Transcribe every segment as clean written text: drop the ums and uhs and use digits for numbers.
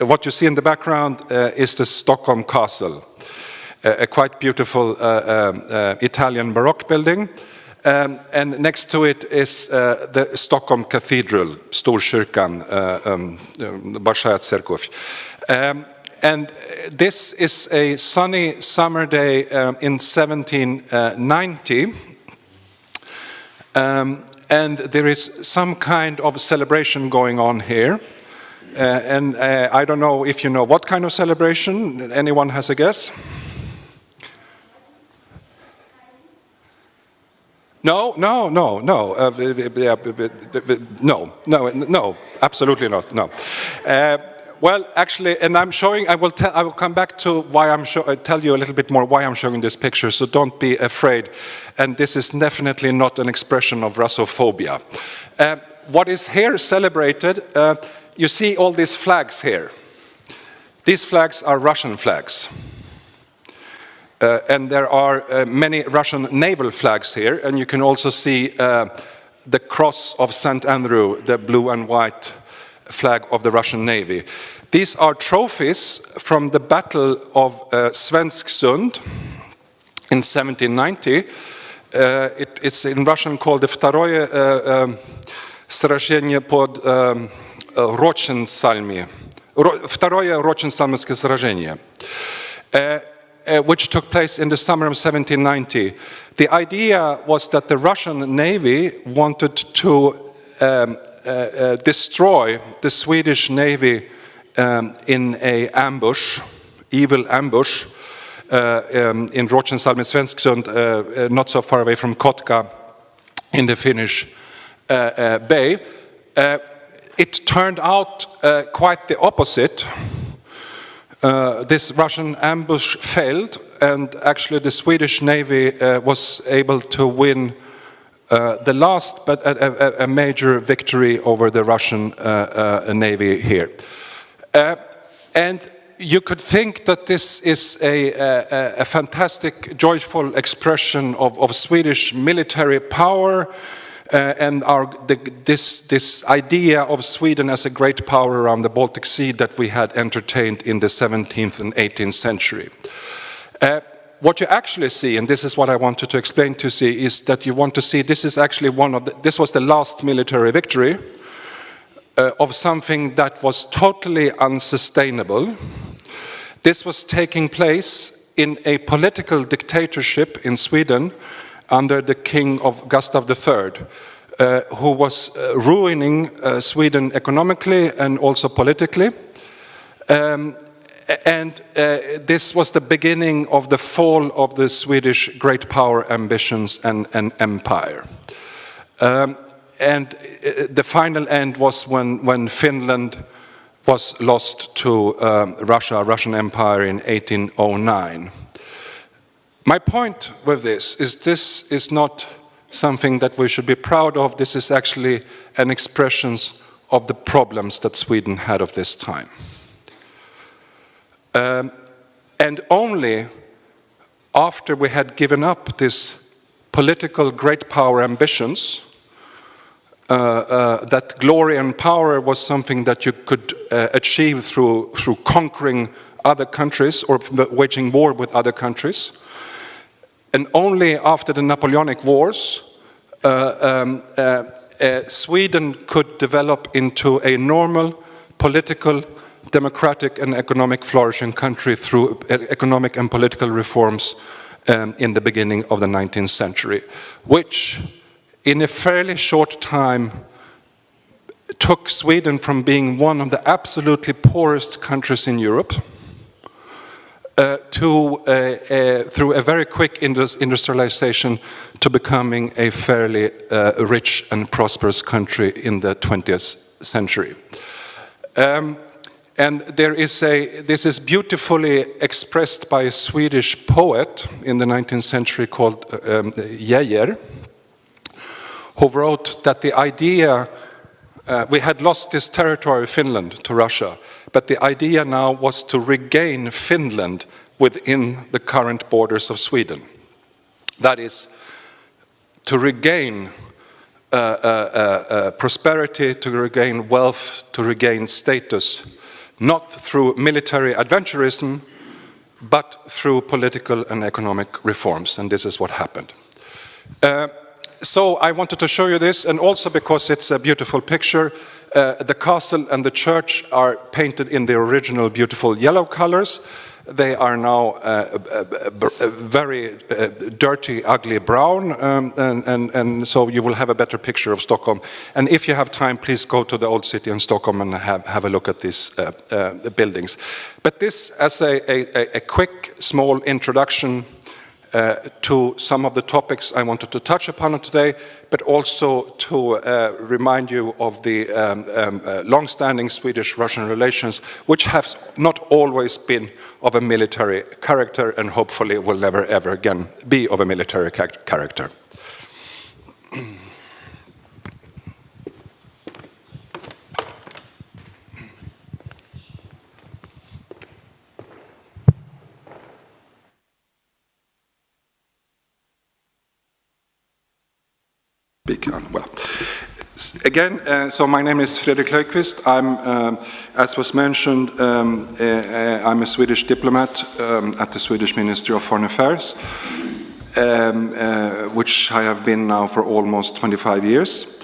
what you see in the background is the Stockholm Castle, a quite beautiful Italian Baroque building. And next to it is the Stockholm Cathedral, Storkyrkan, Большая церковь. And this is a sunny summer day in 1790. And there is some kind of celebration going on here. And I don't know if you know what kind of celebration. Anyone has a guess? No, absolutely not. No. Well, actually, and I'm showing. I will come back to why tell you a little bit more why I'm showing this picture. So don't be afraid. And this is definitely not an expression of Russophobia. What is here celebrated? You see all these flags here. These flags are Russian flags. And there are many Russian naval flags here. And you can also see the cross of St. Andrew, the blue and white flag of the Russian Navy. These are trophies from the Battle of Svensksund in 1790. It's in Russian called the Второе сражение под Роченсальми. Второе Роченсальмское сражение, which took place in the summer of 1790. The idea was that the Russian Navy wanted to destroy the Swedish Navy in a evil ambush in Rochensalmi Svensksund, not so far away from Kotka in the Finnish Bay. It turned out quite the opposite. This Russian ambush failed, and actually the Swedish Navy was able to win the last, but a major victory over the Russian Navy here. And you could think that this is a fantastic, joyful expression of Swedish military power and this idea of Sweden as a great power around the Baltic Sea that we had entertained in the 17th and 18th century. What you actually see, and this is what I wanted to explain to you, is that you want to see this is actually this was the last military victory of something that was totally unsustainable. This was taking place in a political dictatorship in Sweden under the king of Gustav III, who was ruining Sweden economically and also politically. And this was the beginning of the fall of the Swedish great power ambitions and empire. And the final end was when Finland was lost to Russian Empire in 1809. My point with this is not something that we should be proud of. This is actually an expression of the problems that Sweden had of this time. And only after we had given up this political great power ambitions, that glory and power was something that you could achieve through conquering other countries or waging war with other countries. And only after the Napoleonic Wars, Sweden could develop into a normal political, democratic and economic flourishing country through economic and political reforms in the beginning of the 19th century, which in a fairly short time took Sweden from being one of the absolutely poorest countries in Europe through a very quick industrialization to becoming a fairly rich and prosperous country in the 20th century. And this is beautifully expressed by a Swedish poet in the 19th century called Geijer, who wrote that the idea, we had lost this territory, Finland, to Russia, but the idea now was to regain Finland within the current borders of Sweden. That is, to regain prosperity, to regain wealth, to regain status, not through military adventurism, but through political and economic reforms, and this is what happened. So I wanted to show you this, and also because it's a beautiful picture, the castle and the church are painted in the original beautiful yellow colors. They are now very dirty, ugly brown, and so you will have a better picture of Stockholm. And if you have time, please go to the old city in Stockholm and have a look at these buildings. But this as a quick, small introduction to some of the topics I wanted to touch upon today, but also to remind you of the long-standing Swedish-Russian relations, which have not always been of a military character and hopefully will never ever again be of a military character. Well, again, so my name is Fredrik Löjdquist. I'm, as was mentioned, I'm a Swedish diplomat at the Swedish Ministry of Foreign Affairs, which I have been now for almost 25 years.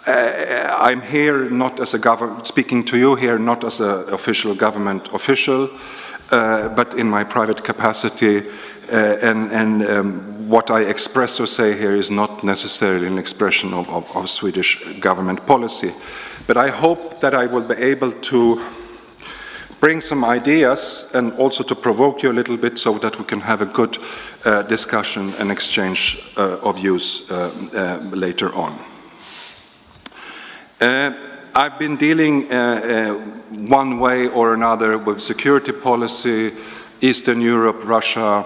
I'm here not as a speaking to you here not as an official government official, but in my private capacity, what I express or say here is not necessarily an expression of Swedish government policy. But I hope that I will be able to bring some ideas and also to provoke you a little bit so that we can have a good discussion and exchange of views later on. I've been dealing one way or another with security policy, Eastern Europe, Russia,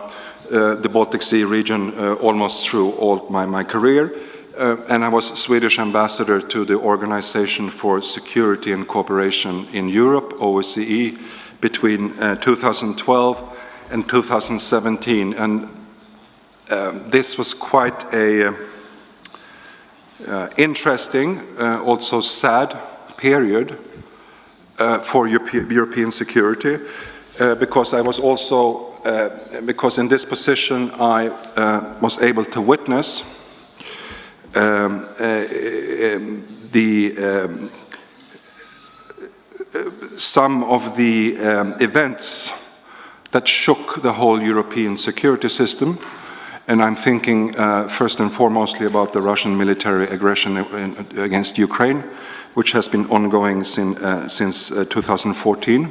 the Baltic Sea region almost through all my career. And I was Swedish ambassador to the Organization for Security and Cooperation in Europe, OSCE, between 2012 and 2017. And this was quite a interesting, also sad period for European security, because I was also because in this position I was able to witness some of the events that shook the whole European security system. And I'm thinking first and foremostly about the Russian military aggression against Ukraine, which has been ongoing since 2014.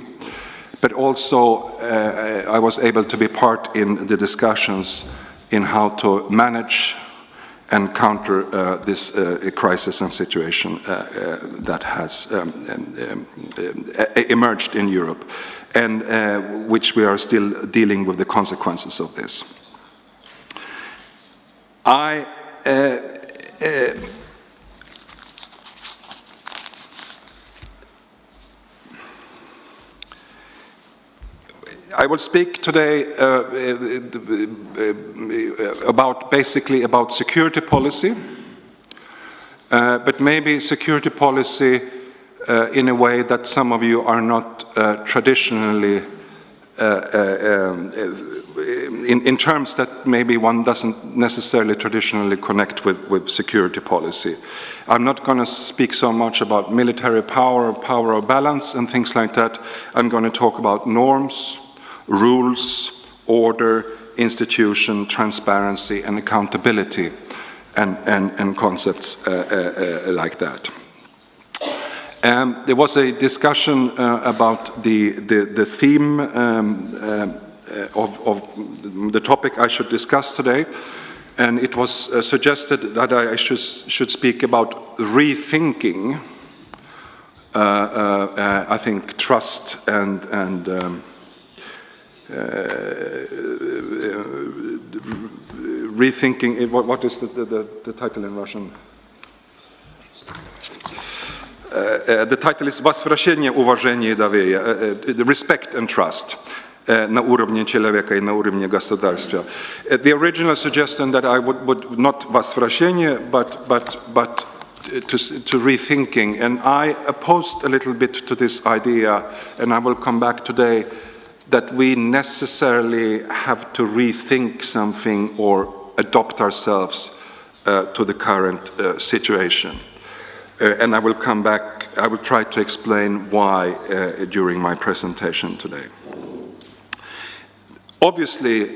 But also I was able to be part in the discussions in how to manage and counter this crisis and situation that has emerged in Europe, and which we are still dealing with the consequences of this. I will speak today basically about security policy, but maybe security policy in a way that some of you are not traditionally, in terms that maybe one doesn't necessarily traditionally connect with security policy. I'm not going to speak so much about military power of balance and things like that. I'm going to talk about norms, rules, order, institution, transparency, and accountability, and concepts like that. There was a discussion about the theme of the topic I should discuss today, and it was suggested that I should speak about rethinking, I think, trust and rethinking. What is the title in Russian? The title is «Возвращение уважения и доверия», respect and trust на уровне человека и на уровне государства. The original suggestion that I would not возвращение, but to rethinking, and I opposed a little bit to this idea, and I will come back today, that we necessarily have to rethink something or adopt ourselves to the current situation. And I will come back, I will try to explain why during my presentation today. Obviously,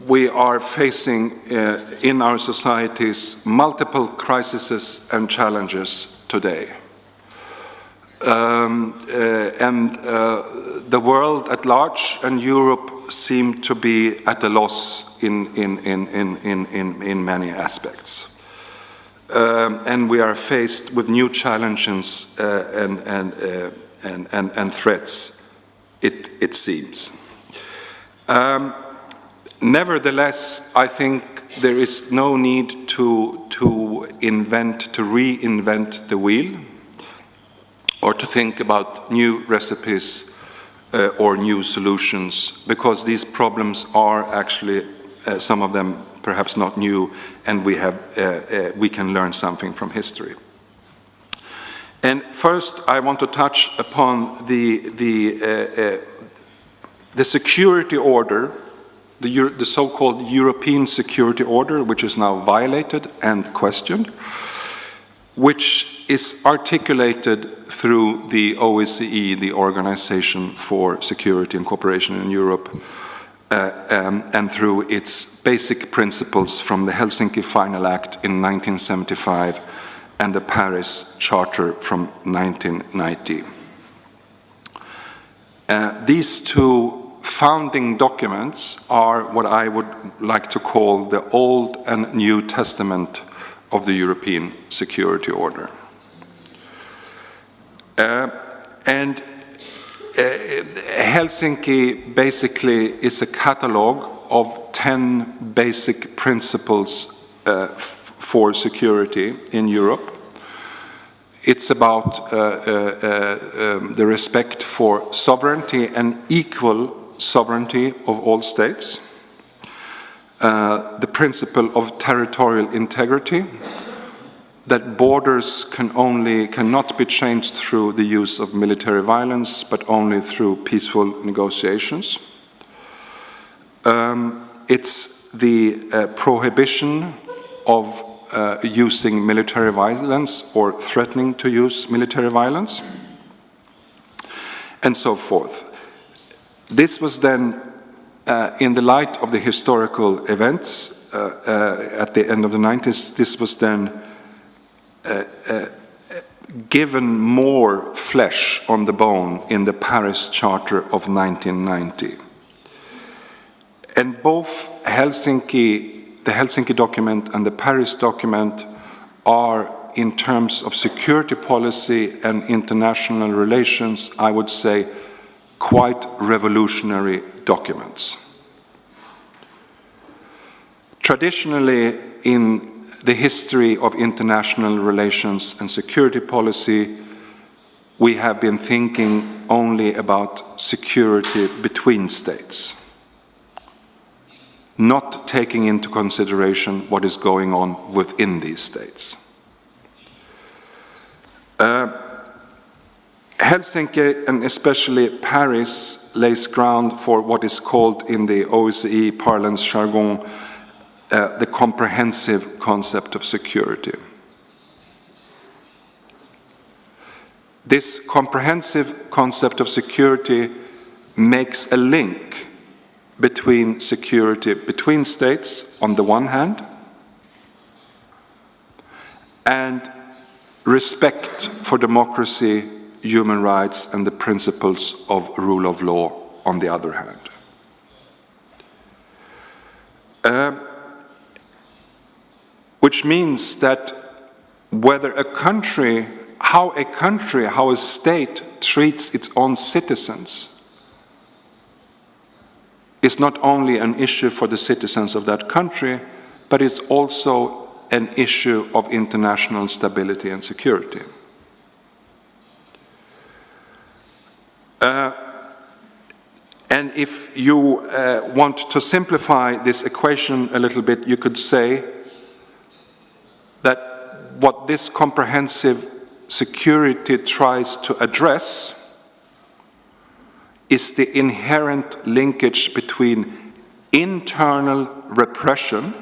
we are facing in our societies multiple crises and challenges today. The world at large and Europe seem to be at a loss in many aspects. And we are faced with new challenges and threats, it seems. Nevertheless, I think there is no need to reinvent the wheel, or to think about new recipes or new solutions, because these problems are actually, some of them perhaps not new, and we can learn something from history. And first, I want to touch upon the security order, the so-called European security order, which is now violated and questioned, which is articulated through the OSCE, the Organization for Security and Cooperation in Europe, and through its basic principles from the Helsinki Final Act in 1975 and the Paris Charter from 1990. These two founding documents are what I would like to call the Old and New Testament of the European security order. Helsinki basically is a catalogue of 10 basic principles for security in Europe. It's about the respect for sovereignty and equal sovereignty of all states, the principle of territorial integrity, that borders cannot be changed through the use of military violence, but only through peaceful negotiations. It's the prohibition of using military violence or threatening to use military violence, and so forth. This was then, in the light of the historical events at the end of the 90s, this was then given more flesh on the bone in the Paris Charter of 1990. And both the Helsinki document and the Paris document are, in terms of security policy and international relations, I would say, quite revolutionary documents. Traditionally, in the history of international relations and security policy, we have been thinking only about security between states, not taking into consideration what is going on within these states. Helsinki, and especially Paris, lays ground for what is called in the OSCE parlance jargon the comprehensive concept of security. This comprehensive concept of security makes a link between security between states on the one hand and respect for democracy, human rights, and the principles of rule of law on the other hand. Which means that whether how a state treats its own citizens is not only an issue for the citizens of that country, but it's also an issue of international stability and security. And if you want to simplify this equation a little bit, you could say that what this comprehensive security tries to address is the inherent linkage between internal repression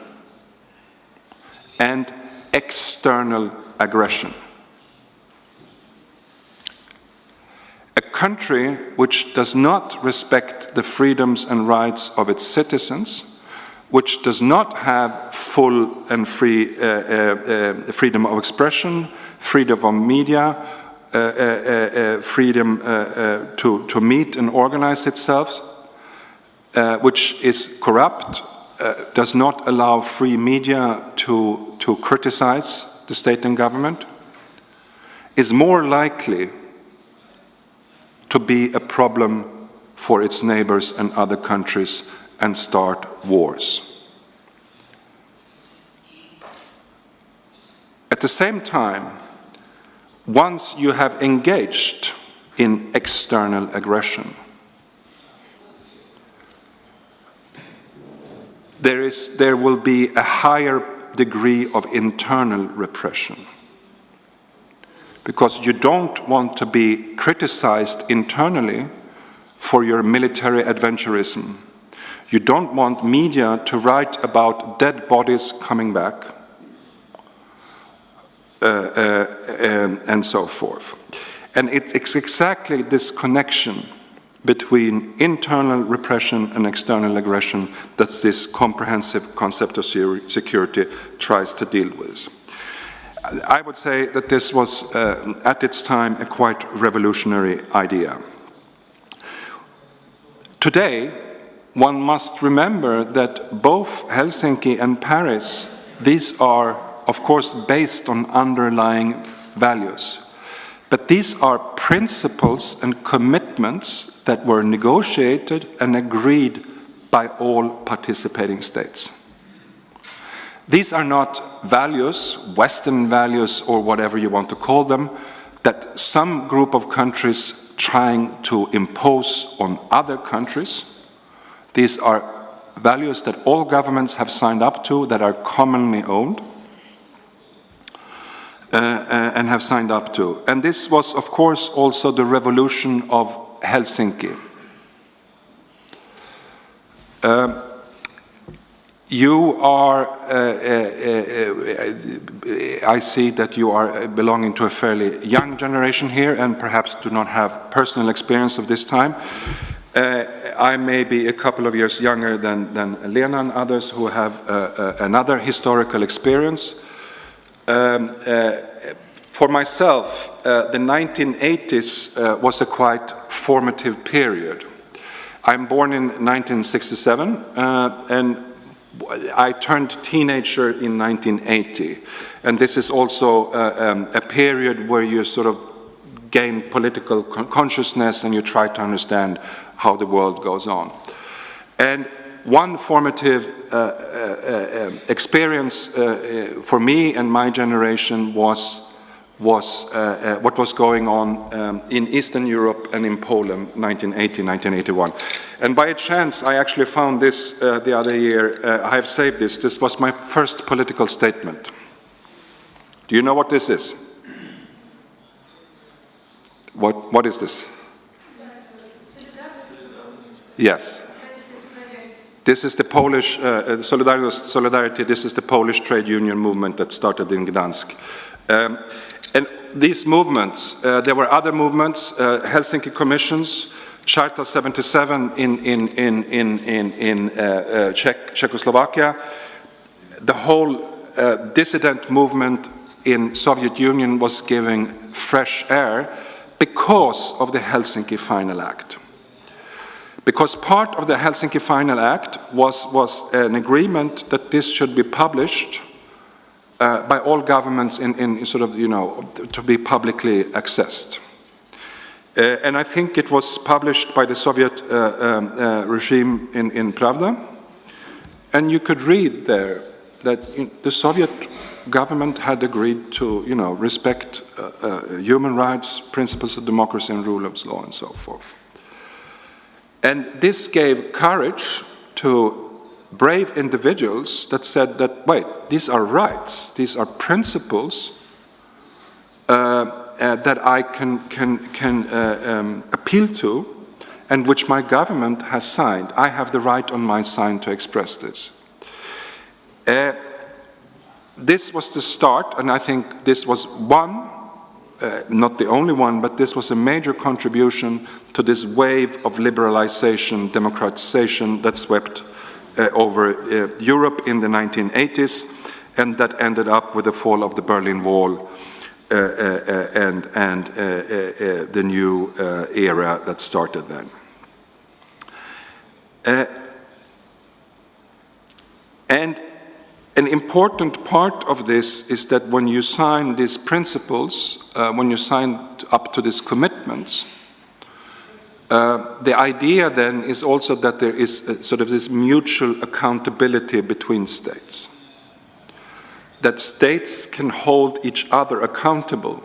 and external aggression. A country which does not respect the freedoms and rights of its citizens, which does not have full and free freedom of expression, freedom of media, freedom to meet and organize itself, which is corrupt, does not allow free media to criticize the state and government, is more likely to be a problem for its neighbors and other countries and start wars. At the same time, once you have engaged in external aggression, there will be a higher degree of internal repression. Because you don't want to be criticized internally for your military adventurism. You don't want media to write about dead bodies coming back, and so forth. And it's exactly this connection between internal repression and external aggression that this comprehensive concept of security tries to deal with. I would say that this was, at its time, a quite revolutionary idea. Today, one must remember that both Helsinki and Paris, these are, of course, based on underlying values. But these are principles and commitments that were negotiated and agreed by all participating states. These are not values, Western values or whatever you want to call them, that some group of countries trying to impose on other countries. These are values that all governments have signed up to, that are commonly owned and have signed up to. And this was, of course, also the revolution of Helsinki. You are, I see that you are belonging to a fairly young generation here and perhaps do not have personal experience of this time. I may be a couple of years younger than Lena and others who have another historical experience. For myself, the 1980s was a quite formative period. I'm born in 1967 and I turned teenager in 1980, and this is also a period where you sort of gain political consciousness and you try to understand how the world goes on. And one formative experience for me and my generation was what was going on in Eastern Europe and in Poland, 1980, 1981. And by a chance, I actually found this the other year. I have saved this. This was my first political statement. Do you know what this is? What is this? Yes. This is the Polish Solidarity. This is the Polish trade union movement that started in Gdansk. And these movements, there were other movements, Helsinki Commissions, Charta 77 in Czechoslovakia, the whole dissident movement in Soviet Union was giving fresh air because of the Helsinki Final Act. Because part of the Helsinki Final Act was an agreement that this should be published by all governments in sort of, you know, to be publicly accessed. And I think it was published by the Soviet regime in Pravda. And you could read there that the Soviet government had agreed to, you know, respect human rights, principles of democracy and rule of law and so forth. And this gave courage to brave individuals that said that, wait, these are rights, these are principles that I can appeal to, and which my government has signed. I have the right on my side to express this. This was the start, and I think this was one, not the only one, but this was a major contribution to this wave of liberalization, democratization that swept over Europe in the 1980s, and that ended up with the fall of the Berlin Wall and the new era that started then. And an important part of this is that when you sign these principles, when you sign up to these commitments, the idea then is also that there is sort of this mutual accountability between states. That states can hold each other accountable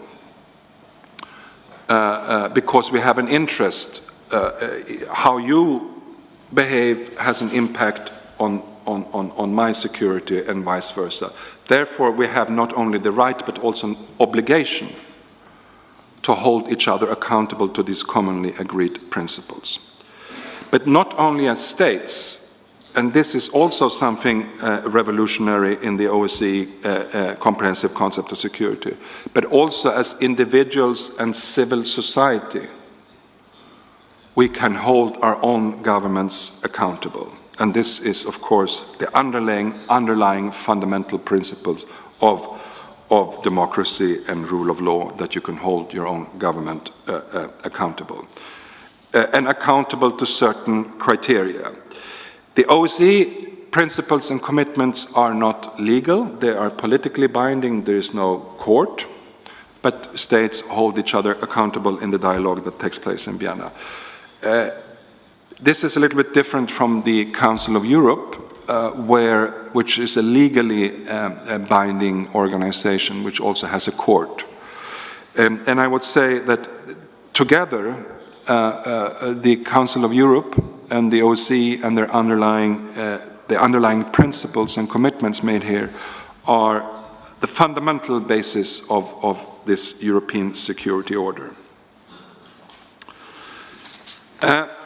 because we have an interest. How you behave has an impact on my security and vice versa. Therefore, we have not only the right but also an obligation to hold each other accountable to these commonly agreed principles. But not only as states, and this is also something revolutionary in the OSCE comprehensive concept of security, but also as individuals and civil society, we can hold our own governments accountable. And this is, of course, the underlying fundamental principles of democracy and rule of law, that you can hold your own government accountable. And accountable to certain criteria. The OSCE principles and commitments are not legal, they are politically binding, there is no court, but states hold each other accountable in the dialogue that takes place in Vienna. This is a little bit different from the Council of Europe, which is a legally binding organization, which also has a court. And I would say that together, the Council of Europe and the OSCE and their underlying principles and commitments made here are the fundamental basis of this European security order.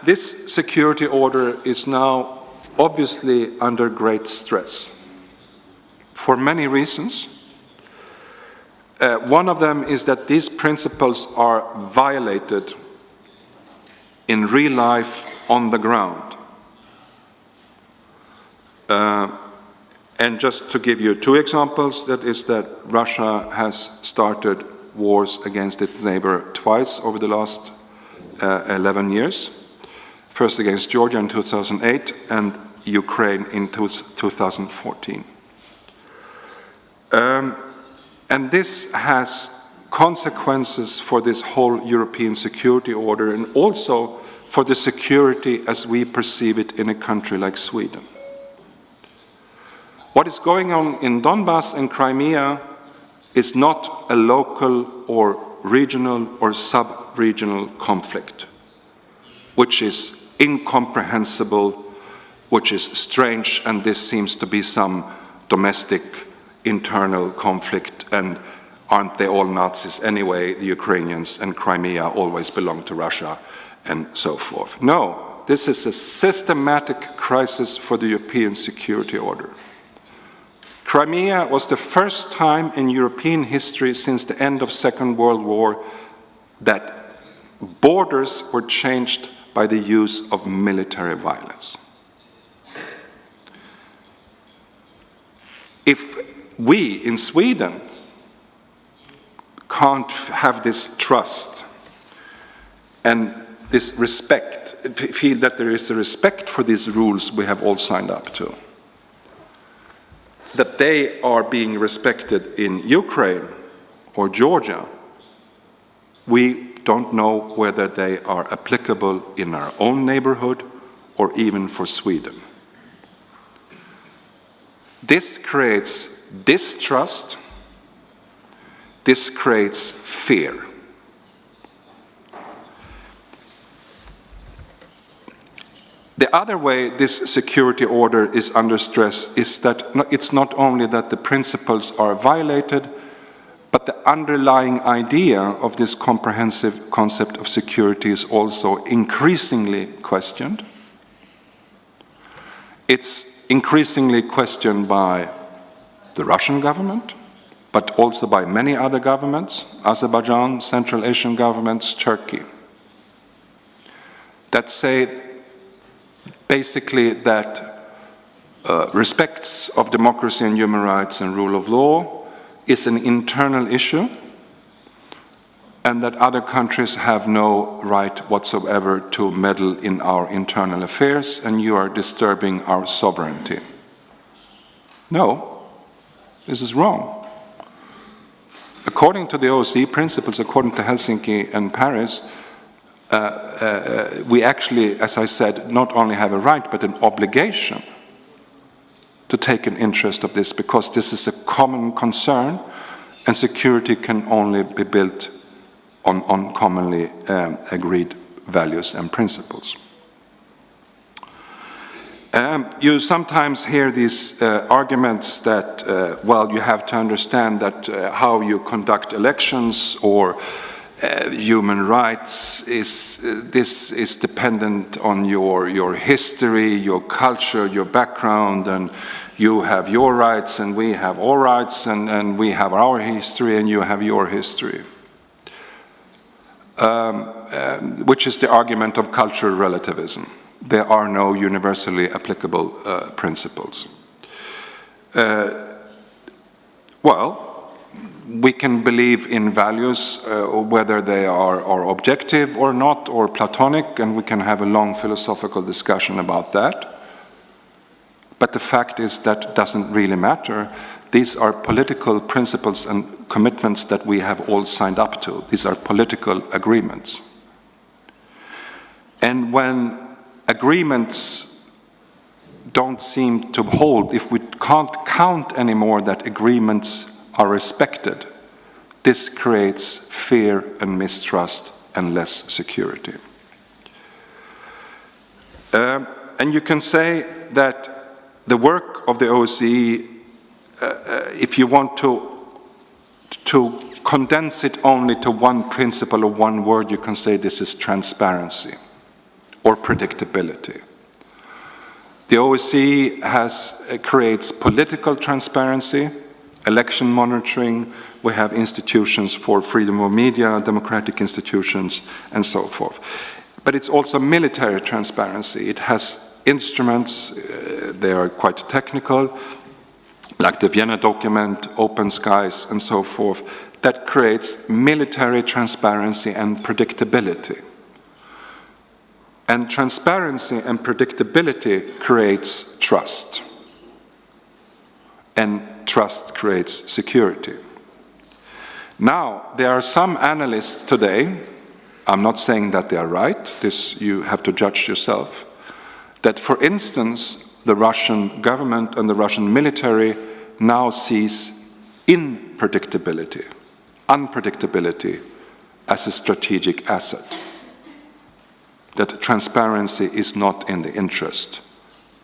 This security order is now obviously under great stress for many reasons. One of them is that these principles are violated in real life on the ground. And just to give you two examples, that is that Russia has started wars against its neighbor twice over the last 11 years. First against Georgia in 2008 and Ukraine in 2014. And this has consequences for this whole European security order and also for the security as we perceive it in a country like Sweden. What is going on in Donbass and Crimea is not a local or regional or sub-regional conflict, which is incomprehensible, which is strange, and this seems to be some domestic internal conflict, and aren't they all Nazis anyway, the Ukrainians, and Crimea always belong to Russia, and so forth. No, this is a systematic crisis for the European security order. Crimea was the first time in European history since the end of the Second World War that borders were changed by the use of military violence. If we in Sweden can't have this trust and this respect, feel that there is a respect for these rules we have all signed up to, that they are being respected in Ukraine or Georgia, we don't know whether they are applicable in our own neighborhood or even for Sweden. This creates distrust, this creates fear. The other way this security order is under stress is that it's not only that the principles are violated, But the underlying idea of this comprehensive concept of security is also increasingly questioned. It's increasingly questioned by the Russian government, but also by many other governments, Azerbaijan, Central Asian governments, Turkey, that say basically that respect of democracy and human rights and rule of law is an internal issue, and that other countries have no right whatsoever to meddle in our internal affairs, and you are disturbing our sovereignty. No, this is wrong. According to the OSCE principles, according to Helsinki and Paris, we actually, as I said, not only have a right, but an obligation to take an interest of this, because this is a common concern, and security can only be built on commonly agreed values and principles. You sometimes hear these arguments that, well, you have to understand that how you conduct elections or human rights this is dependent on your history, your culture, your background, and you have your rights and we have our rights, and we have our history and you have your history. Which is the argument of cultural relativism. There are no universally applicable principles. Well, we can believe in values, whether they are objective or not, or platonic, and we can have a long philosophical discussion about that. But the fact is that doesn't really matter. These are political principles and commitments that we have all signed up to. These are political agreements. And when agreements don't seem to hold, if we can't count anymore that agreements are respected, this creates fear and mistrust and less security. And you can say that the work of the OSCE, if you want to condense it only to one principle or one word, you can say this is transparency or predictability. The OSCE creates political transparency, election monitoring, we have institutions for freedom of media, democratic institutions, and so forth. But it's also military transparency. It has instruments, they are quite technical, like the Vienna document, open skies, and so forth, that creates military transparency and predictability. And transparency and predictability creates trust. And trust creates security. Now, there are some analysts today, I'm not saying that they are right, this you have to judge yourself, that for instance, the Russian government and the Russian military now sees unpredictability as a strategic asset. That transparency is not in the interest,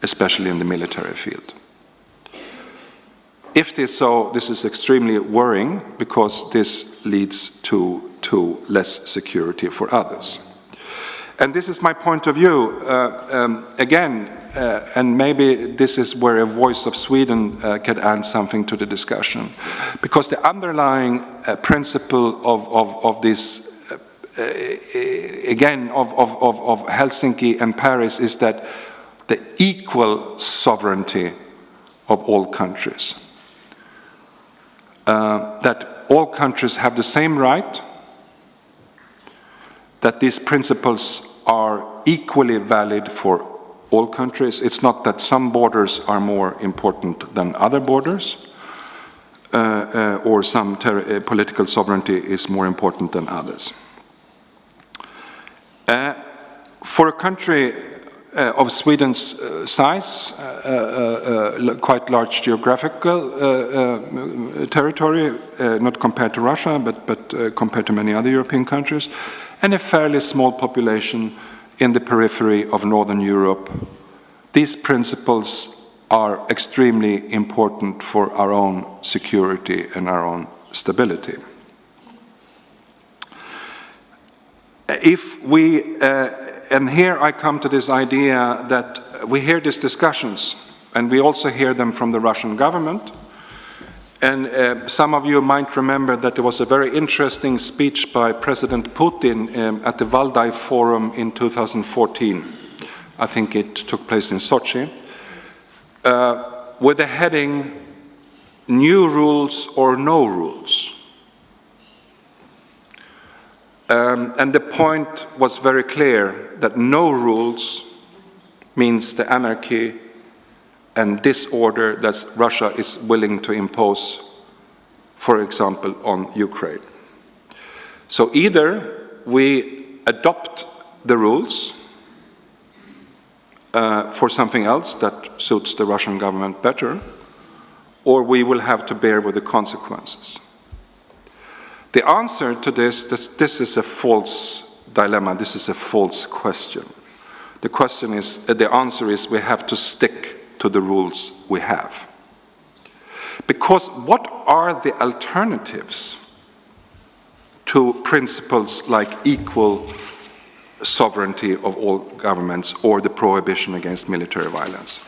especially in the military field. If this is so, this is extremely worrying because this leads to less security for others. And this is my point of view. Again, and maybe this is where a voice of Sweden can add something to the discussion. Because the underlying principle of this, again, of Helsinki and Paris is that the equal sovereignty of all countries. That all countries have the same right, that these principles are equally valid for all countries. It's not that some borders are more important than other borders, or some political sovereignty is more important than others. For a country of Sweden's size, quite large geographical territory, not compared to Russia, but compared to many other European countries, and a fairly small population in the periphery of Northern Europe, these principles are extremely important for our own security and our own stability. If we, and here I come to this idea that we hear these discussions, and we also hear them from the Russian government. And some of you might remember that there was a very interesting speech by President Putin at the Valdai Forum in 2014. I think it took place in Sochi, with the heading, "New Rules or No Rules." And the point was very clear that no rules means the anarchy and disorder that Russia is willing to impose, for example, on Ukraine. So either we adopt the rules for something else that suits the Russian government better, or we will have to bear with the consequences. The answer to this is a false dilemma, this is a false question. The answer is we have to stick to the rules we have. Because what are the alternatives to principles like equal sovereignty of all governments or the prohibition against military violence?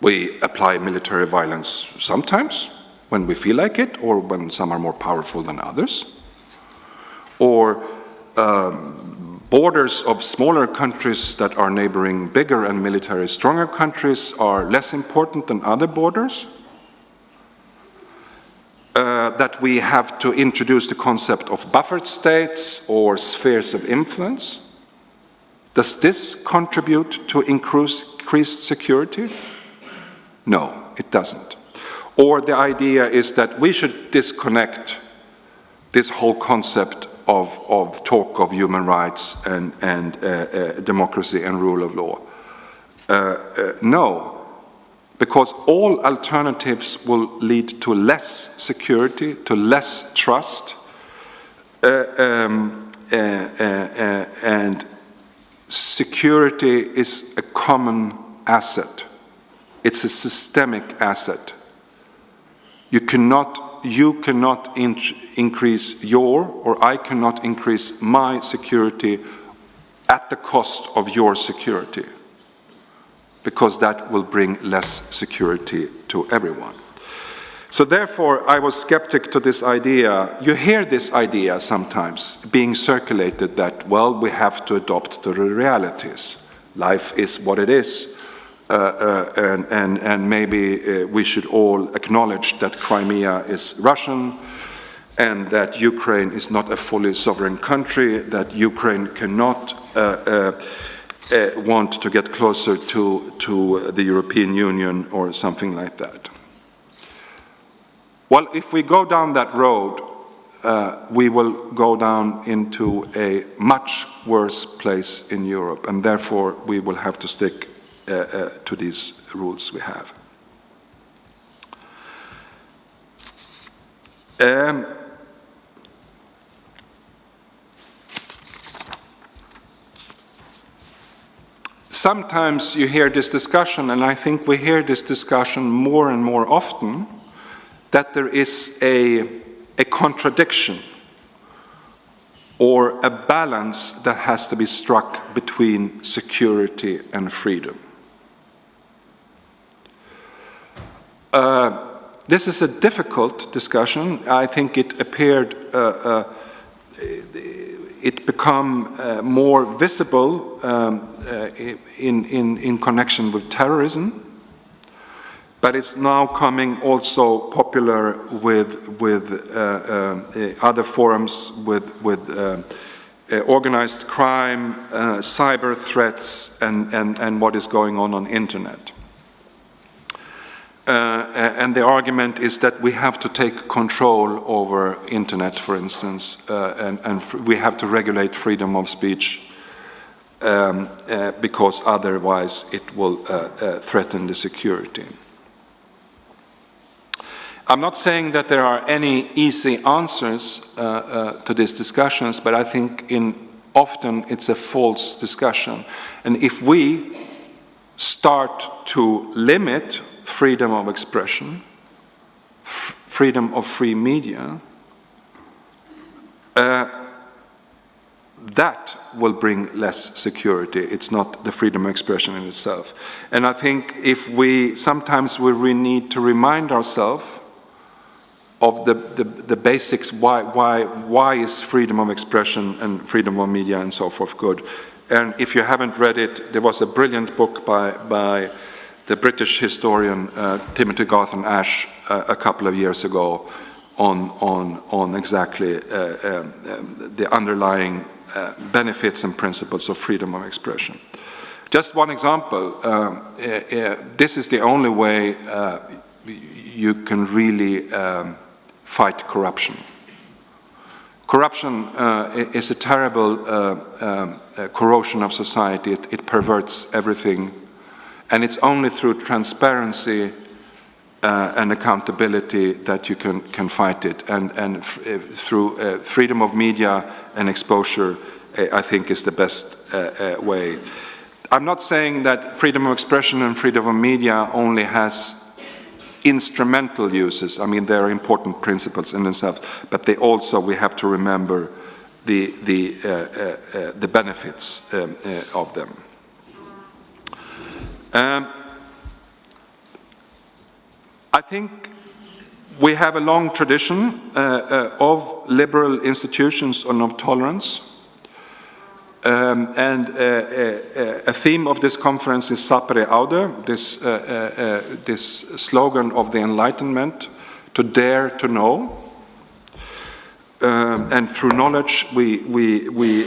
We apply military violence sometimes when we feel like it, or when some are more powerful than others. Or borders of smaller countries that are neighboring bigger and military stronger countries are less important than other borders. That we have to introduce the concept of buffered states or spheres of influence. Does this contribute to increased security? No, it doesn't. Or the idea is that we should disconnect this whole concept of talk of human rights and democracy and rule of law. No, because all alternatives will lead to less security, to less trust, and security is a common asset. It's a systemic asset. You cannot increase your, or I cannot increase my security at the cost of your security, because that will bring less security to everyone. So therefore, I was skeptic to this idea. You hear this idea sometimes being circulated that, well, we have to adopt the realities. Life is what it is. And maybe we should all acknowledge that Crimea is Russian, and that Ukraine is not a fully sovereign country, that Ukraine cannot want to get closer to the European Union or something like that. Well, if we go down that road, we will go down into a much worse place in Europe, and therefore we will have to stick to these rules we have. Sometimes you hear this discussion, and I think we hear this discussion more and more often, that there is a contradiction or a balance that has to be struck between security and freedom. This is a difficult discussion. I think it appeared, it became more visible in connection with terrorism, but it's now coming also popular with other forums, with organized crime, cyber threats, and what is going on internet. And the argument is that we have to take control over internet, for instance, and we have to regulate freedom of speech because otherwise it will threaten the security. I'm not saying that there are any easy answers to these discussions, but I think often it's a false discussion. And if we start to limit freedom of expression, freedom of free media, that will bring less security. It's not the freedom of expression in itself. And I think if sometimes we need to remind ourselves of the basics, why is freedom of expression and freedom of media and so forth good. And if you haven't read it, there was a brilliant book by the British historian Timothy Garton Ash a couple of years ago on exactly the underlying benefits and principles of freedom of expression. Just one example, this is the only way you can really fight corruption. Corruption is a terrible corrosion of society. It perverts everything, and it's only through transparency and accountability that you can fight it, and through freedom of media and exposure, I think is the best way. I'm not saying that freedom of expression and freedom of media only has instrumental uses. I mean, there are important principles in themselves, but we have to remember the benefits of them. I think we have a long tradition of liberal institutions and of tolerance. And a theme of this conference is sapere aude, this slogan of the Enlightenment, to dare to know. And through knowledge we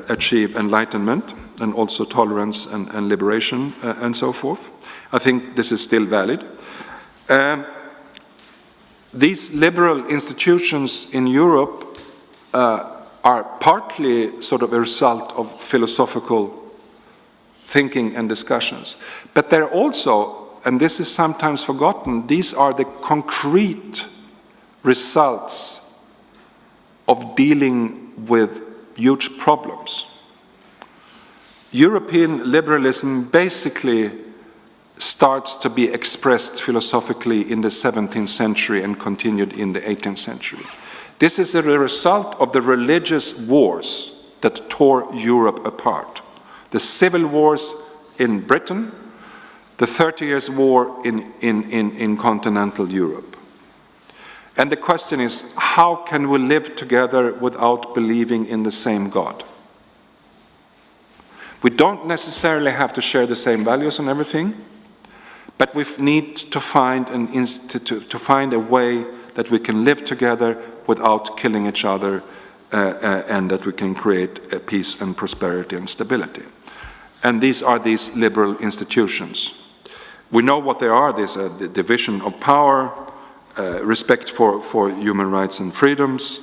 achieve enlightenment and also tolerance and liberation and so forth. I think this is still valid. These liberal institutions in Europe are partly sort of a result of philosophical thinking and discussions. But they're also, and this is sometimes forgotten, these are the concrete results of dealing with huge problems. European liberalism basically starts to be expressed philosophically in the 17th century and continued in the 18th century. This is a result of the religious wars that tore Europe apart. The civil wars in Britain, the 30 Years' War in continental Europe. And the question is, how can we live together without believing in the same God? We don't necessarily have to share the same values and everything, but we need to find a way that we can live together without killing each other, and that we can create peace and prosperity and stability. And these are these liberal institutions. We know what they are. There's a division of power, respect for human rights and freedoms,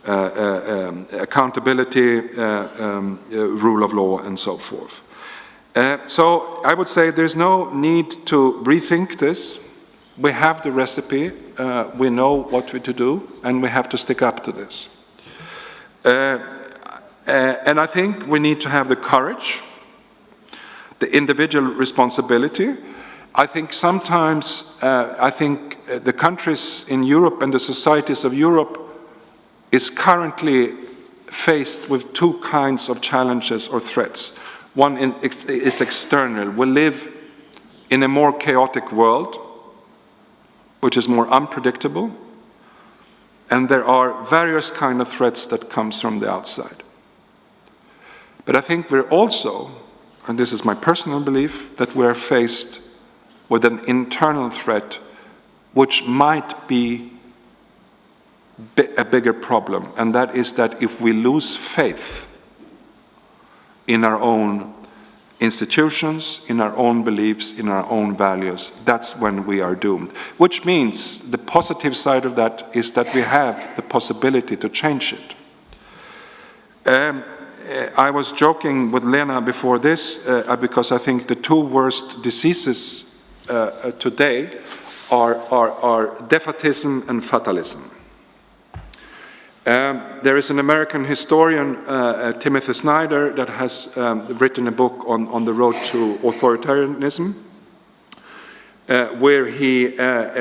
accountability, rule of law, and so forth. So I would say there's no need to rethink this. We have the recipe, we know what to do, and we have to stick up to this. And I think we need to have the courage, the individual responsibility. I think sometimes, the countries in Europe and the societies of Europe is currently faced with two kinds of challenges or threats. One is external. We live in a more chaotic world, which is more unpredictable, and there are various kind of threats that comes from the outside. But I think we're also, and this is my personal belief, that we're faced with an internal threat which might be a bigger problem, and that is that if we lose faith in our own institutions, in our own beliefs, in our own values, that's when we are doomed. Which means the positive side of that is that we have the possibility to change it. I was joking with Lena before this because I think the two worst diseases today are defeatism and fatalism. There is an American historian, Timothy Snyder, that has written a book on the road to authoritarianism. where he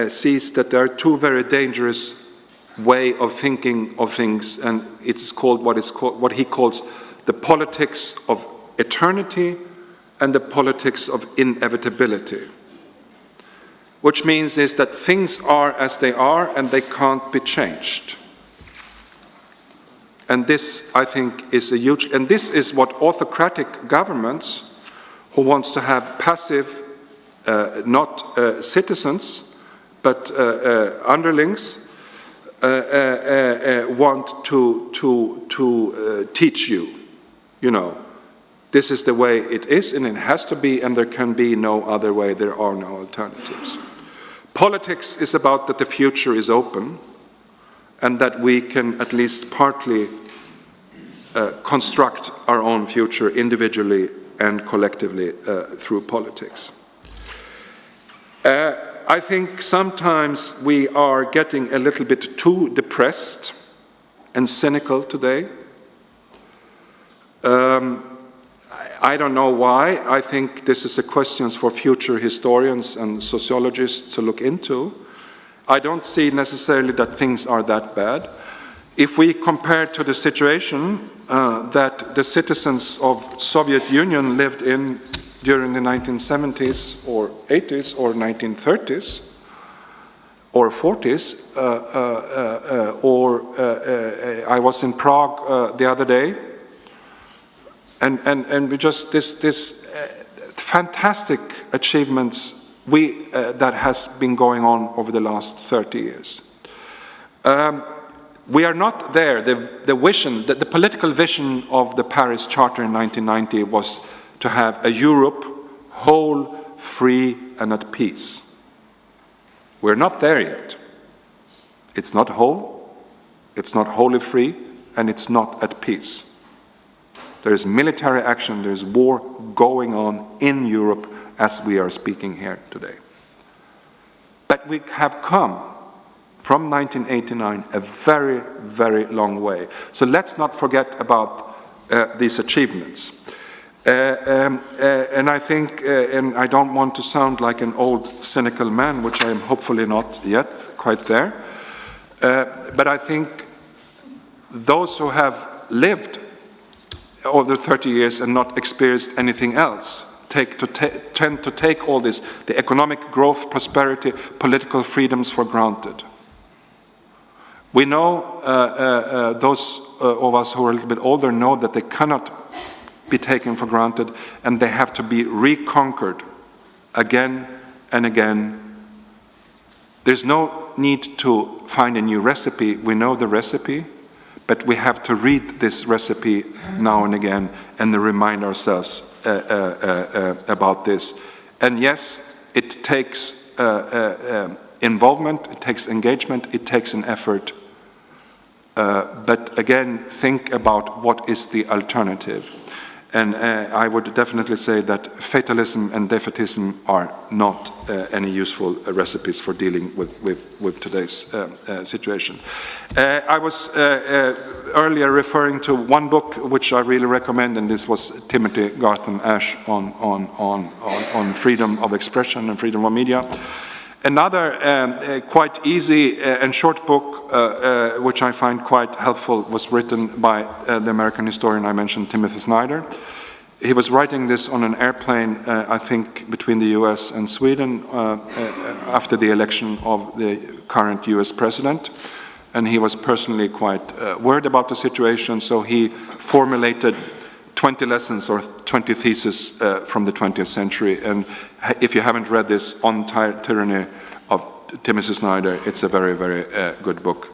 sees that there are two very dangerous ways of thinking of things, and it's called what he calls the politics of eternity and the politics of inevitability. Which means is that things are as they are and they can't be changed. And this, I think, is a huge, and this is what autocratic governments who wants to have passive, not citizens, but underlings, want to teach you. You know, this is the way it is, and it has to be, and there can be no other way. There are no alternatives. Politics is about that the future is open, and that we can at least partly construct our own future individually and collectively through politics. I think sometimes we are getting a little bit too depressed and cynical today. I don't know why. I think this is a question for future historians and sociologists to look into. I don't see necessarily that things are that bad. If we compare to the situation that the citizens of Soviet Union lived in during the 1970s or 80s or 1930s or 40s, I was in Prague the other day, and we just this fantastic achievements that has been going on over the last 30 years. We are not there. The vision, the political vision of the Paris Charter in 1990 was to have a Europe whole, free, and at peace. We're not there yet. It's not whole, it's not wholly free, and it's not at peace. There is military action, there is war going on in Europe as we are speaking here today. But we have come from 1989 a very, very long way. So let's not forget about these achievements. And I think, and I don't want to sound like an old cynical man, which I am hopefully not yet quite there, but I think those who have lived over 30 years and not experienced anything else tend to take all this, the economic growth, prosperity, political freedoms for granted. We know, those of us who are a little bit older know that they cannot be taken for granted, and they have to be reconquered again and again. There's no need to find a new recipe. We know the recipe, but we have to read this recipe now and again and remind ourselves about this. And yes, it takes involvement, it takes engagement, it takes an effort. But again, think about what is the alternative. And I would definitely say that fatalism and defeatism are not any useful recipes for dealing with today's situation. I was earlier referring to one book which I really recommend, and this was Timothy Garton Ash on freedom of expression and freedom of media. Another quite easy and short book, which I find quite helpful, was written by the American historian I mentioned, Timothy Snyder. He was writing this on an airplane, I think, between the US and Sweden after the election of the current US president. And he was personally quite worried about the situation, so he formulated 20 lessons or 20 theses from the 20th century. And if you haven't read this, On Tyranny of Timothy Snyder, it's a very, very good book.